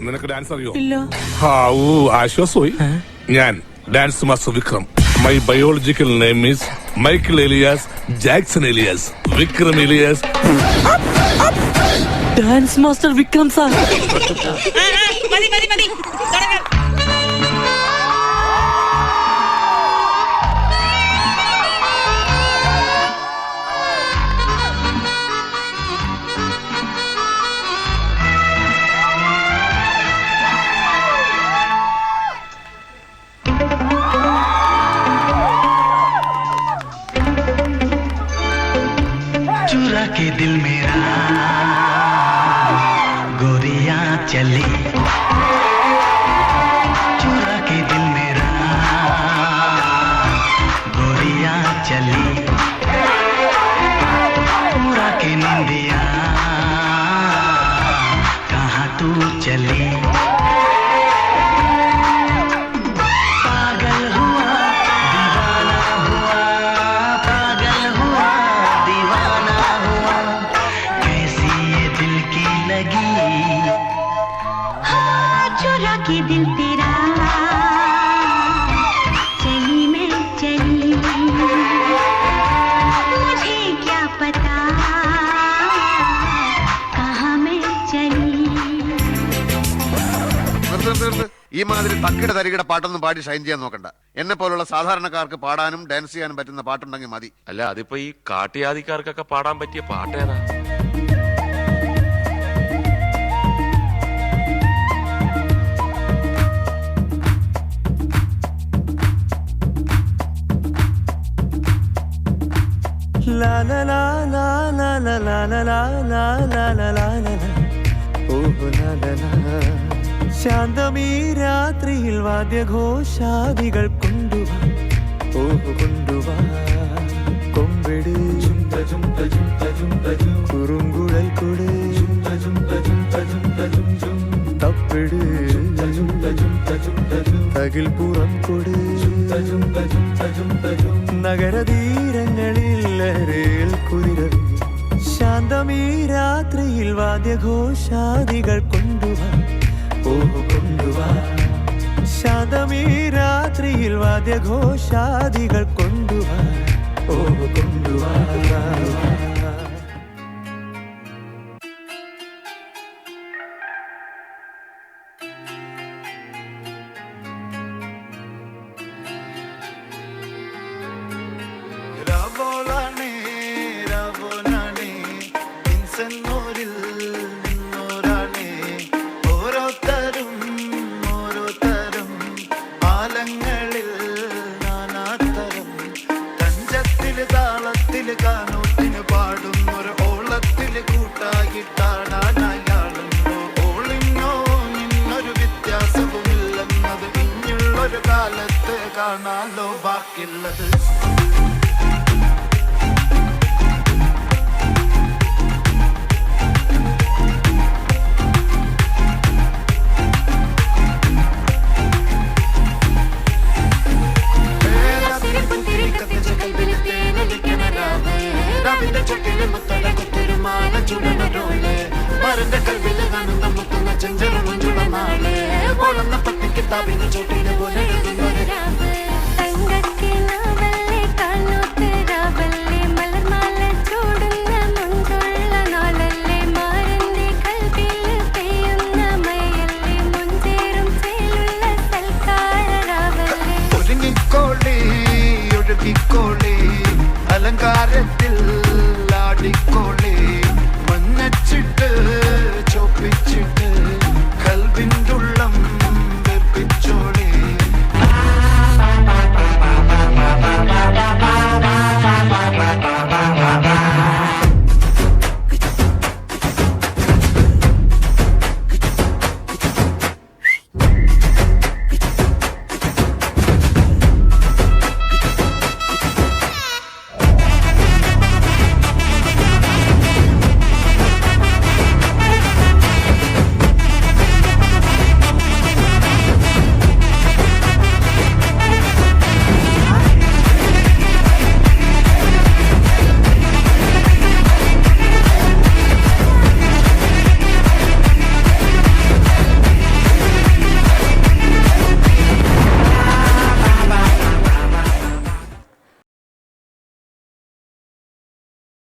നിനക്ക് ഡാൻസ് അറിയോ? ഇല്ല. ആശ്വാസമായി. ഞാൻ dance master Vikram. My biological name is Michael alias Jackson alias Vikram alias. Dance master Vikram sir. चुरा के दिल मेरा गोरियां चली, चुरा के दिल मेरा गोरियां चली, चुरा के निंदिया कहाँ तू चली। चुरा के दिल तेरा चली मैं चली, मुझे क्या पता कहाँ मैं चली. ഈ മാതിരി തക്കിട തരികിട പാട്ടൊന്നും പാടി ഷൈൻ ചെയ്യാൻ നോക്കണ്ട. എന്നെ പോലുള്ള സാധാരണക്കാർക്ക് പാടാനും ഡാൻസ് ചെയ്യാനും പറ്റുന്ന പാട്ടുണ്ടെങ്കിൽ മതി. അല്ല, അതിപ്പോ ഈ കാട്ടിയാദിക്കാർക്കൊക്കെ പാടാൻ പറ്റിയ പാട്ടേതാ? La la la la la la la la la la la la la la. Oh la la la. ശാന്തമീ രാത്രിയിൽ വാദ്യഘോഷാദികൾ കൊണ്ടുവാ, ഓഹ് കൊണ്ടുവാ. കൊമ്പെട് കുറുങ്കുഴൽ കൊട്, തപ്പെട് തകിൽ പുറം കൊട്. നഗരതീരങ്ങളിൽ ലഹരിയിൽ കുതിരവി, ശാന്തമീ രാത്രിയിൽ വാദ്യഘോഷാദികൾ കൊണ്ടുവാ, ഓഹ് കൊണ്ടുവാ. ശാന്തമീ രാത്രിയിൽ വാദ്യഘോഷാദികൾ കൊണ്ടുവാ, ഓഹ് കൊണ്ടുവാ. രാവോളാണേ രാവോളാണേ ഇൻസന്നൂരിൽ നിന്നോരാണേ, ഓരോരുത്തരും ഓരോരുത്തരും ആലങ്ങളിൽ നാനാതരം. തഞ്ചത്തില് താളത്തില് കാനൂത്തിന് പാടുന്നൊരു ഓളത്തില് കൂട്ടായിട്ടാടാനായാളുണ്ടോ? ഓളിനോ നിന്നൊരു വ്യത്യാസവുമില്ലെന്നത് ഇനിയുള്ളൊരു കാലത്ത് കാണാലോ ബാക്കിയുള്ളത്. മരന്റെ കൽവിൽ കാണുന്ന മുത്തുന്ന ചെഞ്ചല മഞ്ചുള നാളെ ഓളുന്ന പട്ടി കിതാബിന്റെ ചോട്ടിലെ പോലെ ഒരുങ്ങിക്കോളി ഒഴുകിക്കോളി അലങ്കാരത്തിൽ